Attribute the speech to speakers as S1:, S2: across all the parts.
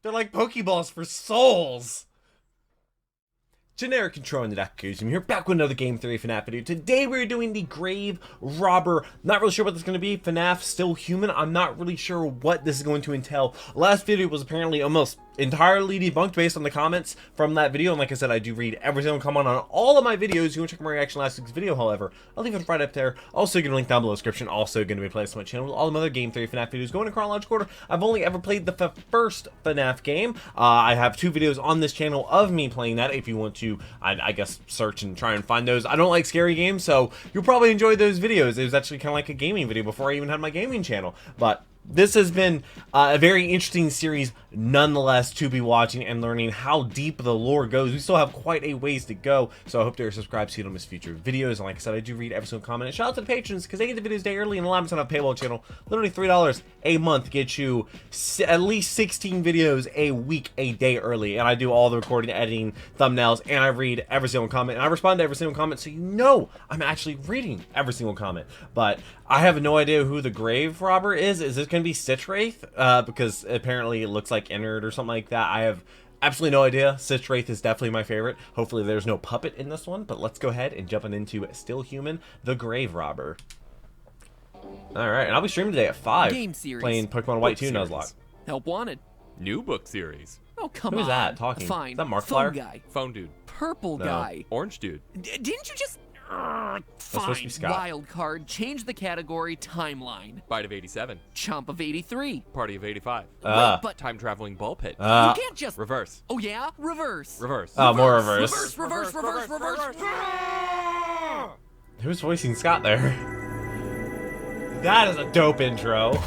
S1: They're like Pokeballs for souls. Generic Control in the Deck Goose. I'm here back with another Game Theory FNAF video. Today we're doing the Grave Robber. Not really sure what this is going to be. FNAF Still Human. I'm not really sure what this is going to entail. Last video was apparently almost entirely debunked based on the comments from that video. And like I said, I do read every single comment on all of my videos. You want to check my reaction last week's video, however, I'll leave it right up there. Also going to link down below the description. Also going to be placed on my channel with all the other Game Theory FNAF videos going in chronological order. I've only ever played the first FNAF game. I have 2 videos on this channel of me playing that if you want to, I guess, search and try and find those. I don't like scary games, so you'll probably enjoy those videos. It was actually kind of like a gaming video before I even had my gaming channel. But this has been a very interesting series nonetheless to be watching and learning how deep the lore goes. We still have quite a ways to go, so I hope you're subscribed so you don't miss future videos. And like I said, I do read every single comment. And shout out to the patrons because they get the videos day early and allow them to have a paywall channel. Literally $3 a month gets you at least 16 videos a week, a day early. And I do all the recording, editing, thumbnails, and I read every single comment. And I respond to every single comment, so you know I'm actually reading every single comment. But I have no idea who the Grave Robber is. Is this going to be Stitch Wraith? Because apparently it looks like Innard or something like that. I have absolutely no idea. Stitch Wraith is definitely my favorite. Hopefully there's no puppet in this one, but let's go ahead and jump into Still Human, the Grave Robber. Alright, and I'll be streaming today at 5.
S2: Game series.
S1: Playing Pokemon White 2 Nuzlocke.
S2: Help wanted.
S3: New book series.
S2: Oh, come on.
S1: Who is that talking?
S2: Fine.
S1: Is that
S2: Phone
S1: Markiplier?
S2: guy.
S3: Phone dude.
S2: Purple
S1: No.
S2: guy.
S3: Orange dude.
S2: Didn't you just...
S1: supposed to be
S2: Fine.
S1: Scott.
S2: Wild card. Change the category. Timeline.
S3: Bite of 87.
S2: Chomp of 83.
S3: Party of 85.
S2: Wait, but
S3: Time traveling ball pit.
S2: you can't just...
S3: Reverse.
S2: Oh, yeah? Reverse.
S3: Reverse.
S1: More reverse.
S2: Reverse.
S1: Who's voicing Scott there? That is a dope intro.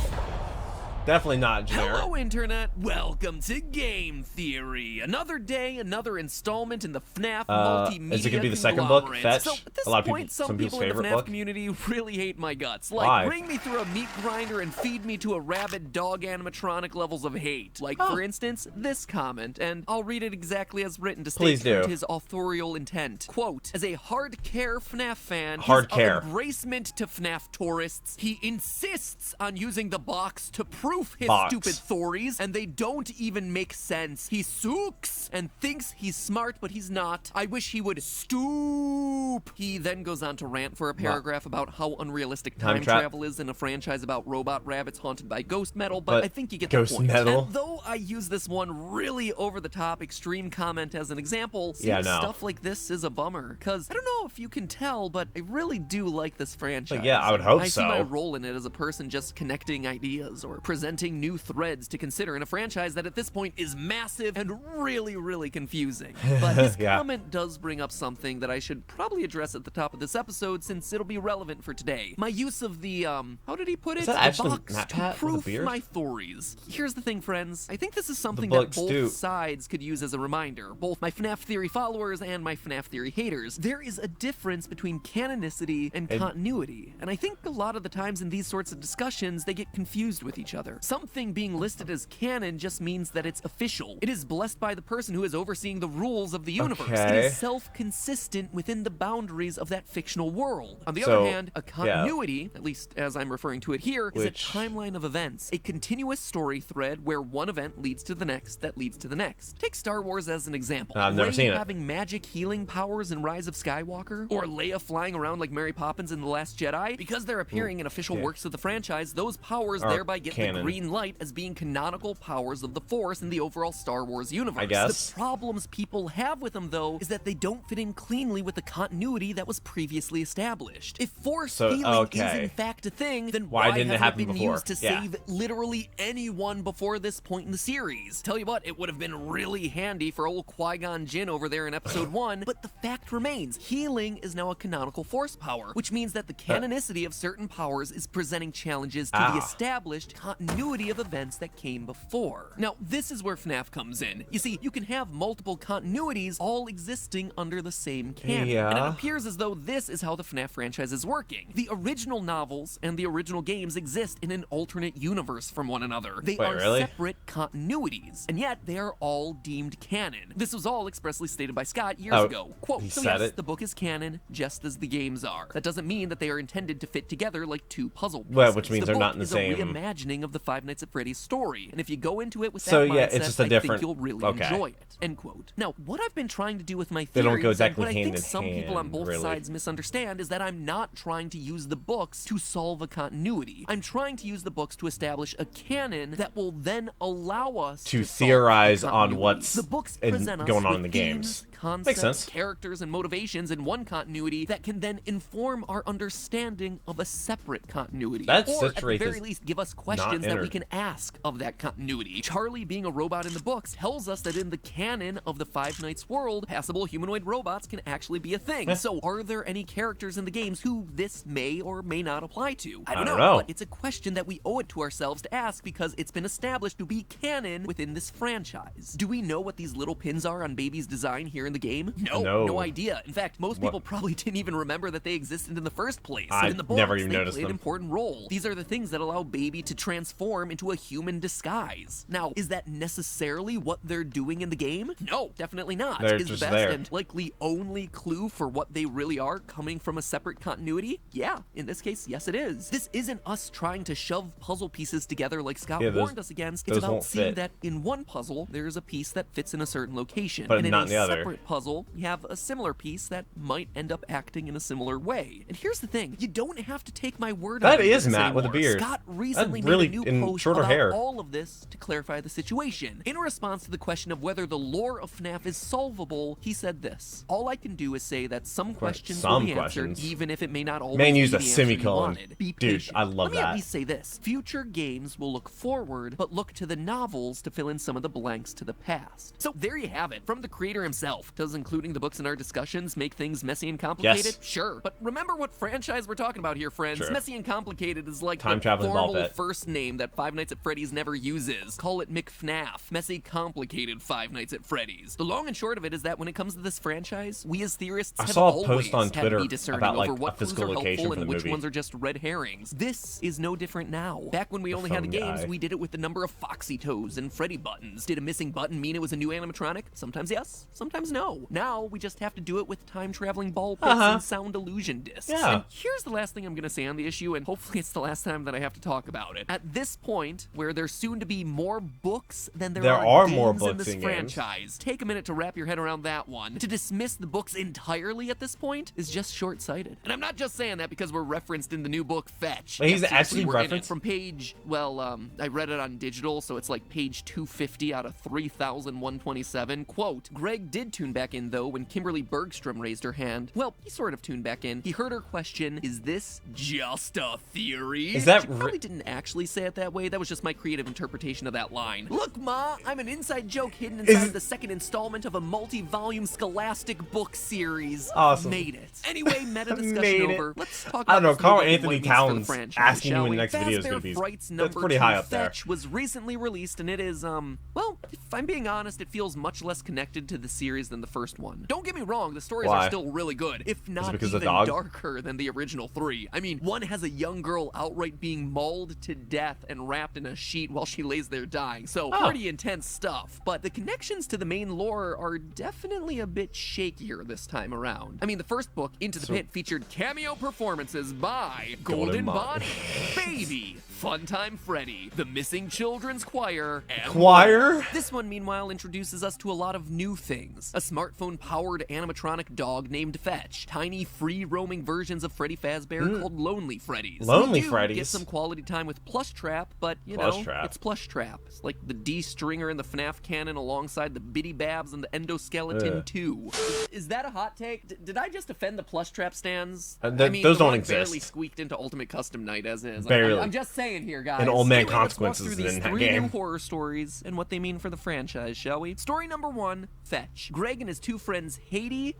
S1: Definitely not generic.
S2: Hello, Internet. Welcome to Game Theory. Another day, another installment in the FNAF multimedia
S1: is it gonna be the second book,
S2: conglomerate.
S1: Fetch?
S2: So at this
S1: A lot of
S2: point,
S1: people,
S2: some
S1: some
S2: people
S1: people's
S2: in the
S1: favorite
S2: FNAF
S1: book.
S2: community really hate my guts. Like,
S1: Why?
S2: bring me through a meat grinder and feed me to a rabid dog animatronic levels of hate. Like, for instance, this comment, and I'll read it exactly as written to
S1: Please
S2: state true
S1: do.
S2: to his authorial intent. Quote, as a hard-care FNAF fan,
S1: Hard care.
S2: his embracement to FNAF tourists, he insists on using the box to proof his
S1: Box.
S2: stupid stories, and they don't even make sense. He sooks and thinks he's smart, but he's not. I wish he would stoop. He then goes on to rant for a paragraph about how unrealistic time travel is in a franchise about robot rabbits haunted by ghost metal, but I think you get the
S1: ghost
S2: point.
S1: metal?
S2: And though I use this one really over-the-top extreme comment as an example, seeing
S1: Yeah, no.
S2: stuff like this is a bummer, because I don't know if you can tell, but I really do like this franchise.
S1: yeah, I would hope
S2: I see my
S1: so.
S2: role in it as a person just connecting ideas or presenting new threads to consider in a franchise that at this point is massive and really, really confusing. But his
S1: Yeah.
S2: comment does bring up something that I should probably address at the top of this episode since it'll be relevant for today. My use of the, how did he put it?
S1: that
S2: The
S1: actually
S2: box
S1: Nat
S2: to
S1: Pat with a
S2: proof
S1: beard?
S2: my theories. Here's the thing, friends. I think this is something
S1: The
S2: that
S1: books
S2: both
S1: do.
S2: sides could use as a reminder. Both my FNAF Theory followers and my FNAF Theory haters. There is a difference between canonicity and continuity. And I think a lot of the times in these sorts of discussions, they get confused with each other. Something being listed as canon just means that it's official. It is blessed by the person who is overseeing the rules of the universe. It
S1: Okay.
S2: is self-consistent within the boundaries of that fictional world. On the
S1: So,
S2: other hand, a continuity, at least as I'm referring to it here, is a
S1: Which-
S2: timeline of events. A continuous story thread where one event leads to the next that leads to the next. Take Star Wars as an example.
S1: I've never
S2: Rey
S1: seen it.
S2: having magic healing powers in Rise of Skywalker, or Leia flying around like Mary Poppins in The Last Jedi. Because they're appearing in official works of the franchise, those powers
S1: Are
S2: thereby get the
S1: canon.
S2: green light as being canonical powers of the Force in the overall Star Wars universe.
S1: I guess.
S2: The problems people have with them, though, is that they don't fit in cleanly with the continuity that was previously established. If Force healing is in fact a thing, then
S1: Why
S2: why
S1: didn't it
S2: hasn't
S1: happen
S2: been
S1: before?
S2: used to
S1: Yeah.
S2: save literally anyone before this point in the series? Tell you what, it would have been really handy for old Qui-Gon Jinn over there in episode 1, but the fact remains, healing is now a canonical Force power, which means that the canonicity of certain powers is presenting challenges to the established continuity of events that came before. Now, this is where FNAF comes in. You see, you can have multiple continuities all existing under the same canon, and it appears as though this is how the FNAF franchise is working. The original novels and the original games exist in an alternate universe from one another. They are separate continuities, and yet they are all deemed canon. This was all expressly stated by Scott years ago. Quote, so yes, the book is canon, just as the games are. That doesn't mean that they are intended to fit together like two puzzle pieces.
S1: Which means they're not in the same
S2: reimagining of the Five Nights at Freddy's story. And if you go into it with that
S1: So, yeah,
S2: mindset,
S1: it's just a
S2: I
S1: different-
S2: think you'll really
S1: okay.
S2: enjoy it. End quote. Now, what I've been trying to do with my
S1: They don't
S2: theories,
S1: go
S2: and
S1: exactly
S2: what I
S1: hand
S2: think
S1: in
S2: some people on
S1: hand,
S2: both
S1: really.
S2: sides misunderstand, is that I'm not trying to use the books to solve a continuity. I'm trying to use the books to establish a canon that will then allow us
S1: To
S2: solve
S1: theorize
S2: the
S1: on
S2: continuity.
S1: what's
S2: the books
S1: in-
S2: present us
S1: going on
S2: with
S1: in the
S2: themes,
S1: games.
S2: concepts,
S1: Makes sense.
S2: characters, and motivations in one continuity that can then inform our understanding of a separate continuity.
S1: That
S2: or at the
S1: citrate
S2: very
S1: is
S2: least give us questions that we
S1: entered.
S2: can ask of that continuity. Charlie, being a robot in the books, tells us that in the canon of the Five Nights world, passable humanoid robots can actually be a thing. So are there any characters in the games who this may or may not apply to? I don't know, but it's a question that we owe it to ourselves to ask because it's been established to be canon within this franchise. Do we know what these little pins are on Baby's design here in the game? No idea. In fact, most people probably didn't even remember that they existed in the first place.
S1: I
S2: in the books,
S1: never even
S2: they
S1: noticed
S2: play an
S1: them.
S2: important role. These are the things that allow Baby to transform into a human disguise. Now, is that necessarily what they're doing in the game? No, definitely not.
S1: They're
S2: Is the
S1: just
S2: best
S1: there.
S2: and likely only clue for what they really are coming from a separate continuity? Yeah, in this case, yes it is. This isn't us trying to shove puzzle pieces together like Scott
S1: Yeah, those-
S2: warned us against. It's
S1: those
S2: about
S1: won't
S2: seeing
S1: fit.
S2: that in one puzzle, there's a piece that fits in a certain location.
S1: But
S2: and in
S1: not
S2: a
S1: in the other.
S2: separate puzzle, you have a similar piece that might end up acting in a similar way. And here's the thing, you don't have to take my word on
S1: That
S2: it
S1: is
S2: for this
S1: Matt with a
S2: anymore.
S1: beard.
S2: Scott recently
S1: That really-
S2: made a
S1: and
S2: new post
S1: shorter
S2: about
S1: hair.
S2: all of this to clarify the situation. In response to the question of whether the lore of FNAF is solvable, he said this: "All I can do is say that some questions will
S1: some
S2: be answered,
S1: questions.
S2: even if it may not always
S1: Man
S2: be
S1: used
S2: the
S1: a
S2: answer you
S1: semicolon.
S2: wanted. Be
S1: Dude,
S2: patient."
S1: I love
S2: Let me
S1: that.
S2: at least say this: future games will look forward, but look to the novels to fill in some of the blanks to the past. So there you have it, from the creator himself. Does including the books in our discussions make things messy and complicated?
S1: Yes.
S2: Sure. But remember what franchise we're talking about here, friends.
S1: Sure.
S2: Messy and complicated is like
S1: Time
S2: the
S1: traveling ball
S2: formal
S1: pit.
S2: first name that Five Nights at Freddy's never uses. Call it McFNAF. Messy, complicated Five Nights at Freddy's. The long and short of it is that when it comes to this franchise, we as theorists
S1: I
S2: have
S1: saw a
S2: always
S1: post on
S2: had to
S1: Twitter
S2: be discerning
S1: about, like,
S2: over
S1: a
S2: what clues
S1: physical
S2: are
S1: location
S2: helpful
S1: for the
S2: and which
S1: movie.
S2: ones are just red herrings. This is no different now. Back when we only had the
S1: phone
S2: games,
S1: guy.
S2: we did it with the number of Foxy Toes and Freddy buttons. Did a missing button mean it was a new animatronic? Sometimes yes, sometimes no. Now we just have to do it with time-traveling ball pits and sound illusion discs.
S1: Yeah.
S2: And here's the last thing I'm going to say on the issue, and hopefully it's the last time that I have to talk about it. At this point, where there's soon to be more books than there
S1: are more
S2: games in
S1: books
S2: this
S1: in games.
S2: franchise, take a minute to wrap your head around that one. To dismiss the books entirely at this point is just short-sighted. And I'm not just saying that because we're referenced in the new book Fetch.
S1: Wait, he's
S2: Yeah, seriously,
S1: actually
S2: we're in it.
S1: referenced?
S2: From page, I read it on digital, so it's like page 250 out of 3,127. Quote, "Greg did tune back in, though, when Kimberly Bergstrom raised her hand. Well, he sort of tuned back in. He heard her question, is this just a theory?"
S1: Is that
S2: She
S1: re-
S2: probably didn't actually say it that way. That was just my creative interpretation of that line. Look, Ma, I'm an inside joke hidden inside the second installment of a multi-volume scholastic book series.
S1: Awesome.
S2: Made it. Anyway, meta discussion
S1: Made it.
S2: over. Let's talk
S1: I don't
S2: about
S1: know,
S2: this
S1: Carl
S2: new book and
S1: Anthony
S2: what it means for the
S1: Towns
S2: franchise,
S1: asking you
S2: shall
S1: when
S2: we?
S1: the next video is
S2: Fazbear
S1: gonna be-
S2: Frights
S1: that's
S2: number
S1: pretty
S2: 2
S1: high up there.
S2: Fetch was recently released, and it is, well, if I'm being honest, it feels much less connected to the series than the first one. Don't get me wrong, the stories
S1: Why?
S2: are still really good, if not
S1: because of
S2: even
S1: the dog?
S2: darker than the original 3. I mean, one has a young girl outright being mauled to death and wrapped in a sheet while she lays there dying, so pretty intense stuff. But the connections to the main lore are definitely a bit shakier this time around. I mean, the first book, Into the Pit, featured cameo performances by Golden Bonnie, Baby, Funtime Freddy, the Missing Children's Choir, and
S1: Choir?
S2: this one, meanwhile, introduces us to a lot of new things. A smartphone-powered animatronic dog named Fetch. Tiny, free-roaming versions of Freddy Fazbear called Lonely Freddies.
S1: Lonely
S2: We do
S1: Freddies?
S2: get some quality time with Plush Trap, but, you
S1: Plush
S2: know,
S1: Trap.
S2: it's Plush Trap. It's like the D-stringer in the FNAF canon alongside the Bitty Babs and the Endoskeleton 2. Is that a hot take? Did I just offend the Plush Trap stands? I mean,
S1: those
S2: the
S1: don't
S2: one
S1: exist.
S2: barely squeaked into Ultimate Custom Night as is.
S1: Barely.
S2: I'm just saying here, guys.
S1: And Old Man
S2: Anyway, let's walk
S1: Consequences
S2: through these
S1: in that
S2: 3
S1: game.
S2: new horror stories and what they mean for the franchise, shall we? Story number 1, Fetch. Greg and his 2 friends, Hattie,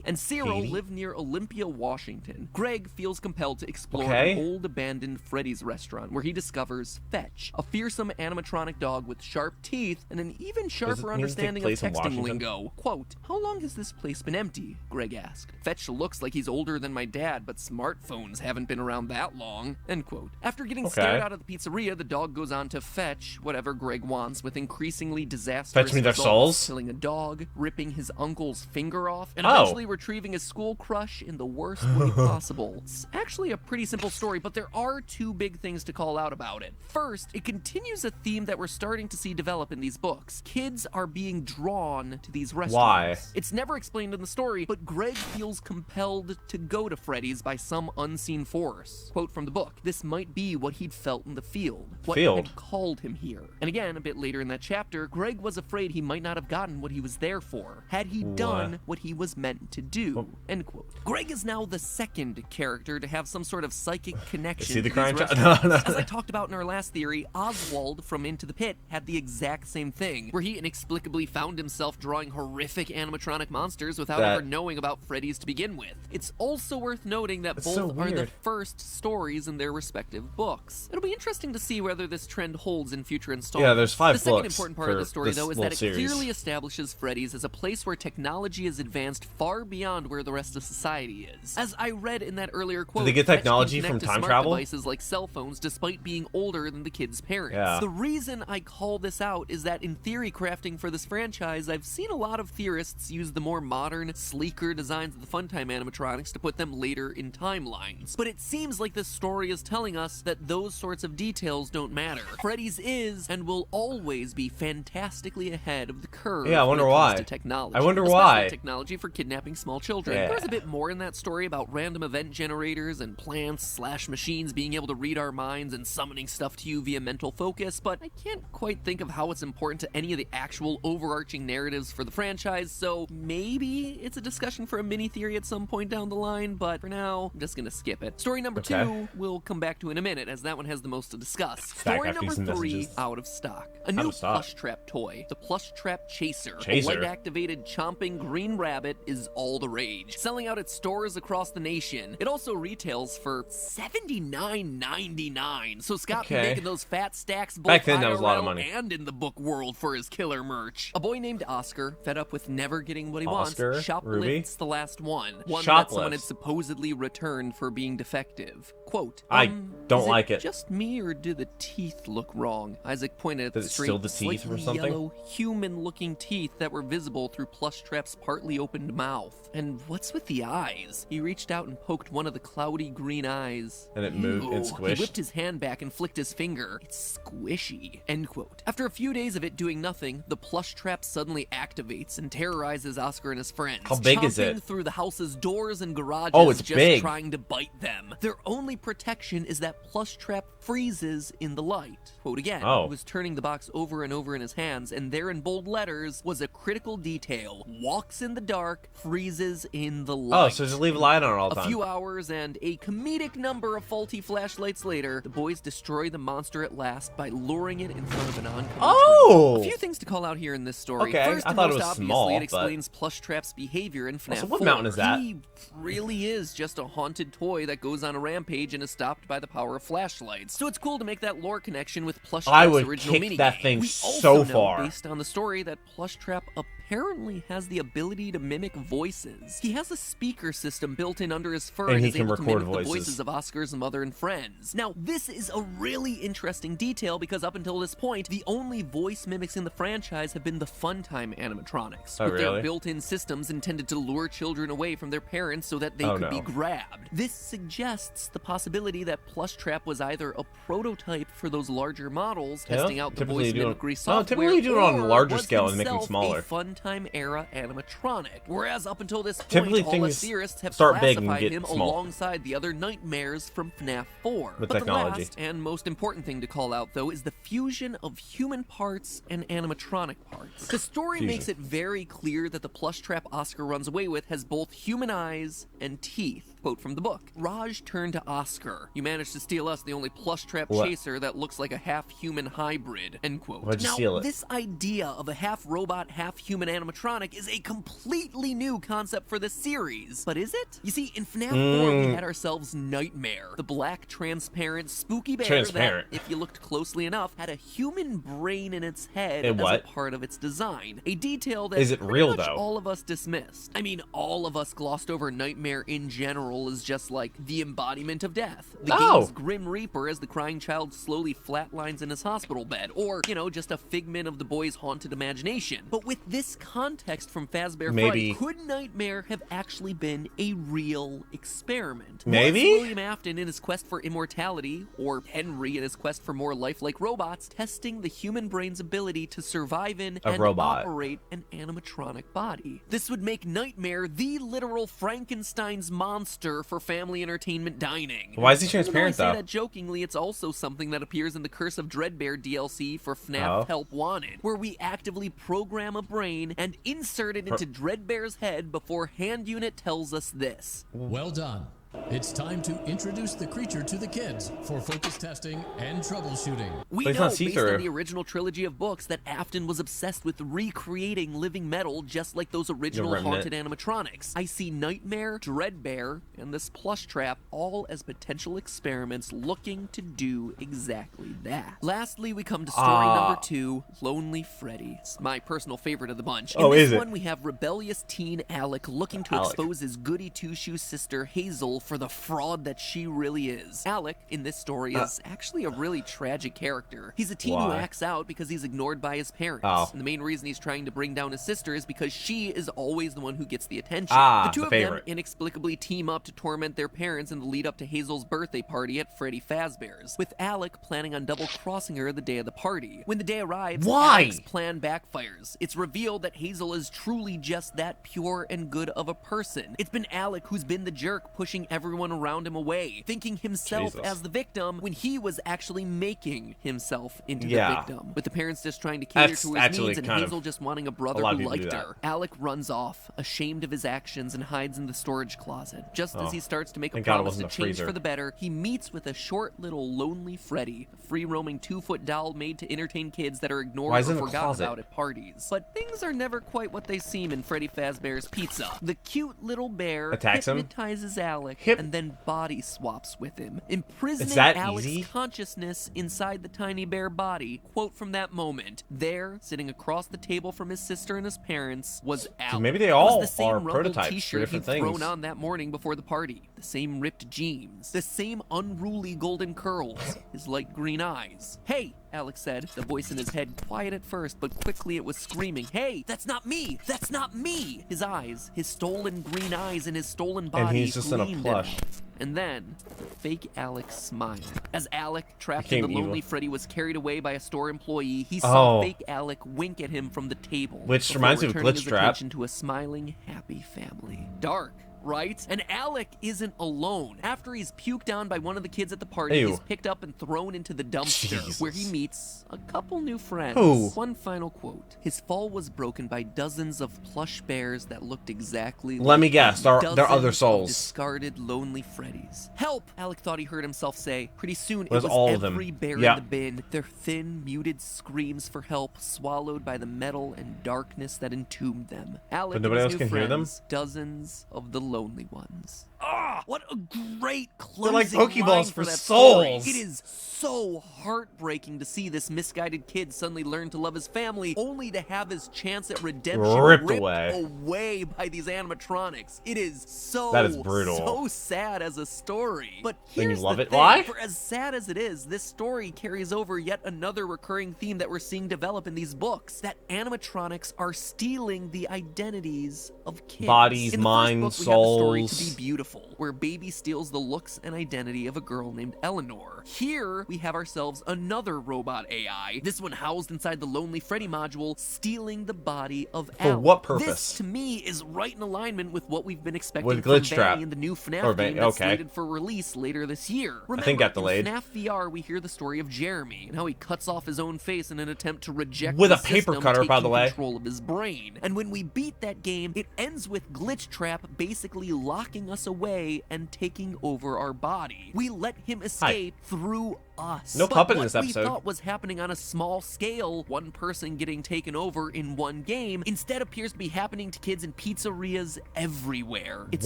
S2: and Cyril
S1: Haiti?
S2: live near Olympia, Washington. Greg feels compelled to explore
S1: Okay.
S2: an old abandoned Freddy's restaurant where he discovers Fetch, a fearsome animatronic dog with sharp teeth and an even sharper
S1: mean to take
S2: understanding of
S1: place in
S2: texting
S1: Washington?
S2: lingo. Quote, "How long has this place been empty?" Greg asked. "Fetch looks like he's older than my dad, but smartphones haven't been around that long." End quote. After getting scared out of the pizzeria, the dog goes on to fetch whatever Greg wants with increasingly disastrous
S1: Fetch me their
S2: results,
S1: souls?
S2: killing a dog, ripping his uncle's finger off, and
S1: Oh.
S2: eventually retrieving his school crush in the worst way possible. It's actually a pretty simple story, but there are two big things to call out about it. First, it continues a theme that we're starting to see develop in these books. Kids are being drawn to these restaurants.
S1: Why?
S2: It's never explained in the story, but Greg feels compelled to go to Freddy's by some unseen force. Quote from the book, "This might be what he'd felt in the field. What had called him here." And again, a bit later in that chapter, Greg was afraid he might not have gotten what he was there for, had he done what he was meant to do. End quote. Greg is now the second character to have some sort of psychic connection to these restaurants. As I talked about in our last theory, Oswald from Into the Pit had the exact same thing, where he inexplicably found himself drawing horrific animatronic monsters without ever knowing about Freddy's to begin with. It's also worth noting that both are the first stories in their respective books. It'll be interesting to see whether this trend holds in future installments.
S1: Yeah, there's 5 books.
S2: The second important part of the story, though, is that it clearly establishes Freddy's as a place where technology is advanced far beyond where the rest of society is. As I read in that earlier quote,
S1: did they get technology from time travel?
S2: Devices like cell phones, despite being older than the kids' parents.
S1: Yeah.
S2: The reason I call this out is that in theory crafting for this franchise, I've seen a lot of theorists use the more modern, sleeker designs of the Funtime animatronics to put them later in timelines. But it seems like this story is telling us that those sorts of details don't matter. Freddy's is and will always be fantastically ahead of the curve.
S1: Yeah, I wonder why.
S2: To technology.
S1: I wonder
S2: Especially
S1: why.
S2: Technology for kidnapping small children.
S1: Yeah.
S2: There's a bit more in that story about random event generators and plants/machines being able to read our minds and summoning stuff to you via mental focus, but I can't quite think of how it's important to any of the actual overarching narratives for the franchise, so maybe it's a discussion for a mini theory at some point down the line, but for now, I'm just gonna skip it. Story number 2 we'll come back to in a minute, as that one has the most to discuss. Story number 3, out of stock. A new plush trap toy, the Plush Trap Chaser. A light-activated chomping green rabbit is all the rage, selling out at stores across the nation. It also retails for $79.99, so Scott be making those fat stacks both
S1: back then that was a lot of money,
S2: and in the book world for his killer merch. A boy named Oscar, fed up with never getting what he wants, shoplifts the last one that someone had supposedly returned for being defective. Quote,
S1: I don't like it.
S2: Just me, or do the teeth look wrong? Isaac pointed at the straight, slightly yellow, human-looking teeth that were visible through Plush Trap's partly opened mouth. And what's with the eyes? He reached out and poked one of the cloudy green eyes.
S1: And it moved and squished.
S2: He whipped his hand back and flicked his finger. It's squishy. End quote. After a few days of it doing nothing, the Plush Trap suddenly activates and terrorizes Oscar and his friends.
S1: How big is it?
S2: Through the house's doors and garages,
S1: it's
S2: just
S1: big.
S2: Trying to bite them. Their only protection is that Plush Trap freezes in the light. Quote again, he was turning the box over and over in his hands, and there in bold letters was a critical detail. Walks in the dark, freezes in the light.
S1: Oh, so just leave a light on all the time.
S2: A few hours and a comedic number of faulty flashlights later, the boys destroy the monster at last by luring it in front of an oncoming train. A few things to call out here in this story. First,
S1: I thought
S2: most
S1: it was
S2: obviously,
S1: small,
S2: it explains Plush Trap's behavior in FNAF 4.
S1: What mountain is that?
S2: He really is just a haunted toy that goes on a rampage and is stopped by the power of flashlights. So it's cool to make that lore connection with Plush Trap's original minigame.
S1: That thing
S2: we
S1: so
S2: also know,
S1: far.
S2: Based on the story, that Plush Trap apparently has the ability to mimic voices. He has a speaker system built in under his fur and is able to mimic the voices of Oscar's mother and friends. Now, this is a really interesting detail because up until this point, the only voice mimics in the franchise have been the Funtime animatronics, with their built-in systems intended to lure children away from their parents so that they could be grabbed. This suggests the possibility that Plush Trap was either a prototype for those larger models, testing out the voice mimicry software,
S1: typically do it on a larger scale and make them smaller.
S2: A Funtime era animatronic. Whereas up until this point,
S1: typically
S2: all us theorists have
S1: start big and
S2: classified
S1: get
S2: him
S1: small.
S2: Alongside the other nightmares from FNAF 4.
S1: With
S2: but
S1: technology.
S2: The last and most important thing to call out, though, is the fusion of human parts and animatronic parts. The story makes it very clear that the Plush Trap Oscar runs away with has both human eyes and teeth. Quote from the book, Raj turned to Oscar. You managed to steal us, the only Plush Trap chaser that looks like a half-human hybrid. End quote.
S1: Why'd you steal it?
S2: This idea of a half-robot, half-human animatronic is a completely new concept for the series. But is it? You see, in FNAF 4, we had ourselves Nightmare, the black, transparent, spooky bear that, if you looked closely enough, had a human brain in its head as a part of its design. A detail that
S1: is it real, though?
S2: All of us dismissed. I mean, all of us glossed over Nightmare in general general is just like the embodiment of death. The
S1: Oh.
S2: game's Grim Reaper as the crying child slowly flatlines in his hospital bed, or, you know, just a figment of the boy's haunted imagination. But with this context from Fazbear
S1: Maybe.
S2: Fright, could Nightmare have actually been a real experiment?
S1: Maybe?
S2: Was William Afton in his quest for immortality, or Henry in his quest for more lifelike robots, testing the human brain's ability to survive in
S1: A
S2: and
S1: robot.
S2: operate an animatronic body? This would make Nightmare the literal Frankenstein's monster for family entertainment dining.
S1: Why is he
S2: Even though I
S1: transparent,
S2: say
S1: though?
S2: that jokingly, it's also something that appears in the Curse of Dreadbear DLC for FNAF
S1: Oh.
S2: Help Wanted, where we actively program a brain and insert it into Dreadbear's head before Hand Unit tells us this.
S4: Well done. It's time to introduce the creature to the kids for focus testing and troubleshooting.
S2: We
S1: But it's
S2: know,
S1: not
S2: based
S1: see-through.
S2: on the original trilogy of books, that Afton was obsessed with recreating living metal just like those original
S1: Remnant.
S2: haunted animatronics. I see Nightmare, Dreadbear, and this plush trap all as potential experiments looking to do exactly that. Lastly, we come to story number 2, Lonely Freddy. It's my personal favorite of the bunch. In
S1: Oh,
S2: this
S1: is it?
S2: one, we have rebellious teen Alec looking to
S1: Alec.
S2: expose his goody two-shoes sister Hazel for the fraud that she really is. Alec, in this story, is actually a really tragic character. He's a teen who
S1: Why?
S2: acts out because he's ignored by his parents.
S1: Oh.
S2: And the main reason he's trying to bring down his sister is because she is always the one who gets the attention.
S1: Ah,
S2: the two
S1: the
S2: of
S1: favorite.
S2: them inexplicably team up to torment their parents in the lead up to Hazel's birthday party at Freddy Fazbear's, with Alec planning on double-crossing her the day of the party. When the day arrives,
S1: Why?
S2: Alec's plan backfires. It's revealed that Hazel is truly just that pure and good of a person. It's been Alec who's been the jerk, pushing everyone around him away, thinking himself
S1: Jesus.
S2: as the victim when he was actually making himself into the
S1: Yeah.
S2: victim. With the parents just trying to cater
S1: That's
S2: to his
S1: actually
S2: needs and
S1: kind of-
S2: Hazel just wanting a brother
S1: a lot of
S2: who
S1: people do
S2: liked
S1: that.
S2: her. Alec runs off, ashamed of his actions, and hides in the storage closet. Just as
S1: Oh.
S2: he starts to make a
S1: Thank God it
S2: promise to
S1: wasn't a
S2: change
S1: freezer.
S2: for the better, he meets with a short little lonely Freddy, a free-roaming 2-foot doll made to entertain kids that are ignored
S1: Why is it
S2: or
S1: in a
S2: forgotten
S1: closet?
S2: about at parties. But things are never quite what they seem in Freddy Fazbear's Pizza. The cute little bear
S1: Attacks him?
S2: hypnotizes Alec
S1: Hip-
S2: and then body swaps with him, imprisoning
S1: Is that
S2: Alec's
S1: easy?
S2: consciousness inside the tiny bear body. Quote from that moment: "There, sitting across the table from his sister and his parents, was Alec."
S1: maybe they
S2: It was
S1: all
S2: the same
S1: are
S2: rumpled
S1: prototypes for
S2: t-shirt
S1: different
S2: he'd thrown
S1: things.
S2: on that morning before the party, the same ripped jeans, the same unruly golden curls, his light green eyes. "Hey," Alex said, the voice in his head quiet at first, but quickly it was screaming, "Hey, that's not me! That's not me!" His eyes, his stolen green eyes and his stolen body
S1: he's just in a
S2: gleamed at
S1: plush.
S2: him. And then, the fake Alex smiled. As Alec, trapped in
S1: Became
S2: the lonely
S1: evil.
S2: Freddy, was carried away by a store employee, he saw
S1: Oh.
S2: fake Alec wink at him from the table.
S1: Which
S2: before
S1: reminds me of
S2: returning
S1: Glitch
S2: his
S1: Trap.
S2: attention to a smiling, happy family. Dark, right? And Alec isn't alone. After he's puked on by one of the kids at the party,
S1: Ew.
S2: he's picked up and thrown into the dumpster,
S1: Jesus.
S2: where he meets a couple new friends.
S1: Who?
S2: One final quote. "His fall was broken by dozens of plush bears that looked exactly
S1: Let me
S2: like
S1: guess, they're
S2: dozens
S1: other
S2: of
S1: souls."
S2: discarded lonely Freddies. "Help!" Alec thought he heard himself say. Pretty soon,
S1: Was
S2: it was
S1: all of them.
S2: every bear
S1: Yeah.
S2: in the bin, their thin, muted screams for help swallowed by the metal and darkness that entombed them. Alec
S1: But nobody
S2: and
S1: else
S2: his new
S1: can hear them?
S2: friends, dozens of the lonely ones. Ah, what a great
S1: They're like
S2: closing
S1: Pokeballs
S2: line
S1: for
S2: that
S1: souls.
S2: story. It is so heartbreaking to see this misguided kid suddenly learn to love his family, only to have his chance at redemption
S1: Ripped
S2: ripped
S1: away.
S2: away by these animatronics. It is so
S1: That is brutal.
S2: so sad as a story. But
S1: Then you
S2: here's
S1: love
S2: the
S1: it.
S2: thing,
S1: Why?
S2: for as sad as it is, this story carries over yet another recurring theme that we're seeing develop in these books: that animatronics are stealing the identities of kids.
S1: Bodies,
S2: In the
S1: minds,
S2: first book, we have the story To
S1: souls.
S2: Be Beautiful, where Baby steals the looks and identity of a girl named Eleanor. Here, we have ourselves another robot AI, this one housed inside the Lonely Freddy module, stealing the body of
S1: For
S2: Alec.
S1: what purpose?
S2: This, to me, is right in alignment with what we've been expecting
S1: With
S2: from
S1: Glitch
S2: Vanny
S1: Trap.
S2: in the new FNAF
S1: Or
S2: game
S1: Van-
S2: that's
S1: okay.
S2: slated for release later this year. Remember,
S1: think got delayed.
S2: in FNAF VR, we hear the story of Jeremy and how he cuts off his own face in an attempt to reject
S1: With
S2: the
S1: a paper
S2: system
S1: cutter, by the
S2: taking
S1: way.
S2: control of his brain. And when we beat that game, it ends with Glitch Trap basically locking us away and taking over our body. We let him escape through us.
S1: No
S2: But
S1: puppet in
S2: what
S1: this
S2: we
S1: episode.
S2: thought was happening on a small scale, one person getting taken over in one game, instead appears to be happening to kids in pizzerias everywhere. It's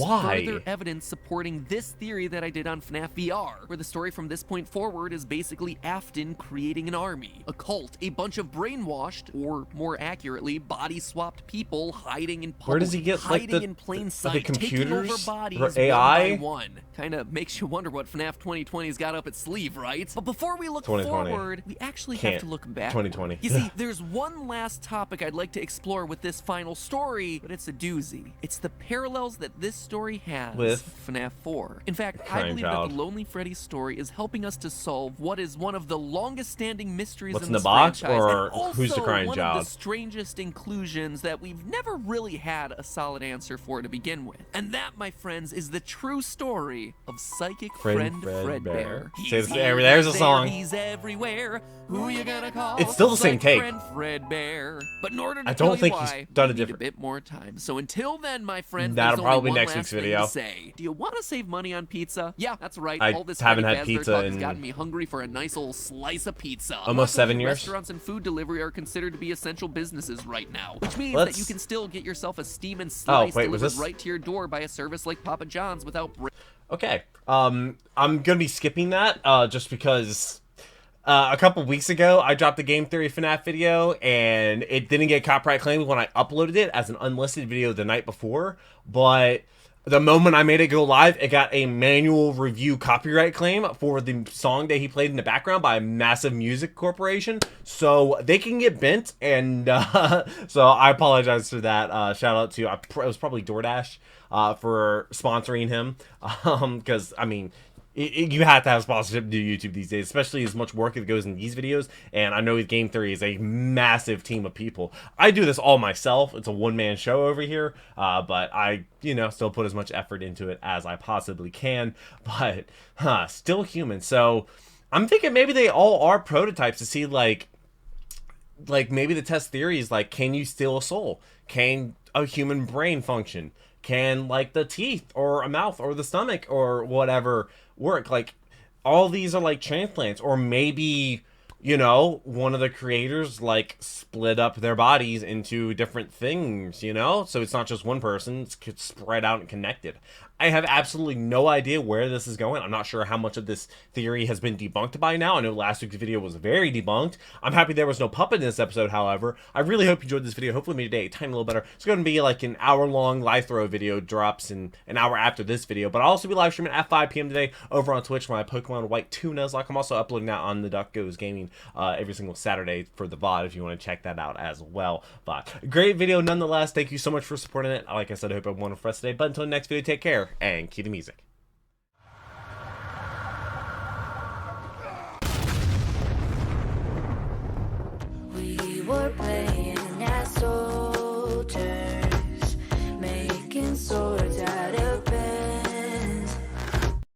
S1: Why?
S2: further evidence supporting this theory that I did on FNAF VR, where the story from this point forward is basically Afton creating an army, a cult, a bunch of brainwashed, or more accurately, body-swapped people hiding in public,
S1: Where does he get, like,
S2: hiding
S1: the-
S2: in plain
S1: the
S2: sight, taking over
S1: computers?
S2: bodies
S1: Or AI?
S2: one by one. Kinda makes you wonder what FNAF 2020's got up its sleeve, right? But before we look
S1: 2020.
S2: forward, we actually
S1: Can't.
S2: have to look back.
S1: 2020.
S2: You see, there's one last topic I'd like to explore with this final story, but it's a doozy. It's the parallels that this story has
S1: With
S2: FNAF 4. In fact, I
S1: Crying
S2: believe
S1: Child.
S2: that the Lonely Freddy story is helping us to solve what is one of the longest-standing mysteries
S1: What's
S2: in
S1: in the
S2: this
S1: box,
S2: franchise,
S1: or
S2: and also
S1: who's the crying
S2: one
S1: child?
S2: of the strangest inclusions that we've never really had a solid answer for to begin with. And that, my friends, is the true story of psychic friend Fredbear.
S1: Say this- there's a song.
S2: He's everywhere. Who you gonna call?
S1: It's still the same
S2: Psychic
S1: take.
S2: Friend Fredbear. But in order to
S1: I
S2: tell
S1: don't
S2: you
S1: think
S2: why,
S1: he's done
S2: we
S1: it
S2: need a
S1: different.
S2: bit more time. So until then, my friends,
S1: That'll
S2: there's
S1: probably
S2: only
S1: be
S2: one
S1: next
S2: last
S1: week's
S2: thing
S1: video.
S2: to say. Do you want to save money on pizza? Yeah, that's right.
S1: I
S2: All this
S1: haven't
S2: Freddy
S1: had
S2: Fazbear
S1: pizza
S2: talk has
S1: in
S2: gotten me hungry for a nice old slice of pizza.
S1: almost
S2: Luckily,
S1: 7 years.
S2: Restaurants and food delivery are considered to be essential businesses right now, which means
S1: Let's-
S2: that you can still get yourself a steam and slice
S1: wait, was
S2: delivered
S1: this-
S2: right to your door by a service like Papa John's without.
S1: Okay. I'm gonna be skipping that just because a couple weeks ago I dropped the Game Theory FNAF video and it didn't get copyright claimed when I uploaded it as an unlisted video the night before, but the moment I made it go live, it got a manual review copyright claim for the song that he played in the background by a massive music corporation. So they can get bent, and so I apologize for that. Shout out to, it was probably DoorDash for sponsoring him. Because, I mean, you have to have sponsorship to do YouTube these days, especially as much work that goes in these videos. And I know Game Theory is a massive team of people. I do this all myself. It's a one-man show over here, but I, still put as much effort into it as I possibly can. But still human. So I'm thinking maybe they all are prototypes to see like maybe the test theory is like, can you steal a soul? Can a human brain function? Can like the teeth or a mouth or the stomach or whatever work? Like all these are like transplants, or maybe one of the creators like split up their bodies into different things, so it's not just one person, it's spread out and connected. I have absolutely no idea where this is going. I'm not sure how much of this theory has been debunked by now. I know last week's video was very debunked. I'm happy there was no puppet in this episode, however. I really hope you enjoyed this video. Hopefully made today a tiny little better. It's going to be like an hour-long live throw video, drops in an hour after this video. But I'll also be live streaming at 5 p.m. today over on Twitch where my Pokemon White 2 Nuzlocke. I'm also uploading that on the Duck Goes Gaming every single Saturday for the VOD if you want to check that out as well. But great video nonetheless. Thank you so much for supporting it. Like I said, I hope everyone wonderful rest today. But until the next video, take care and cue the music.
S5: We were playing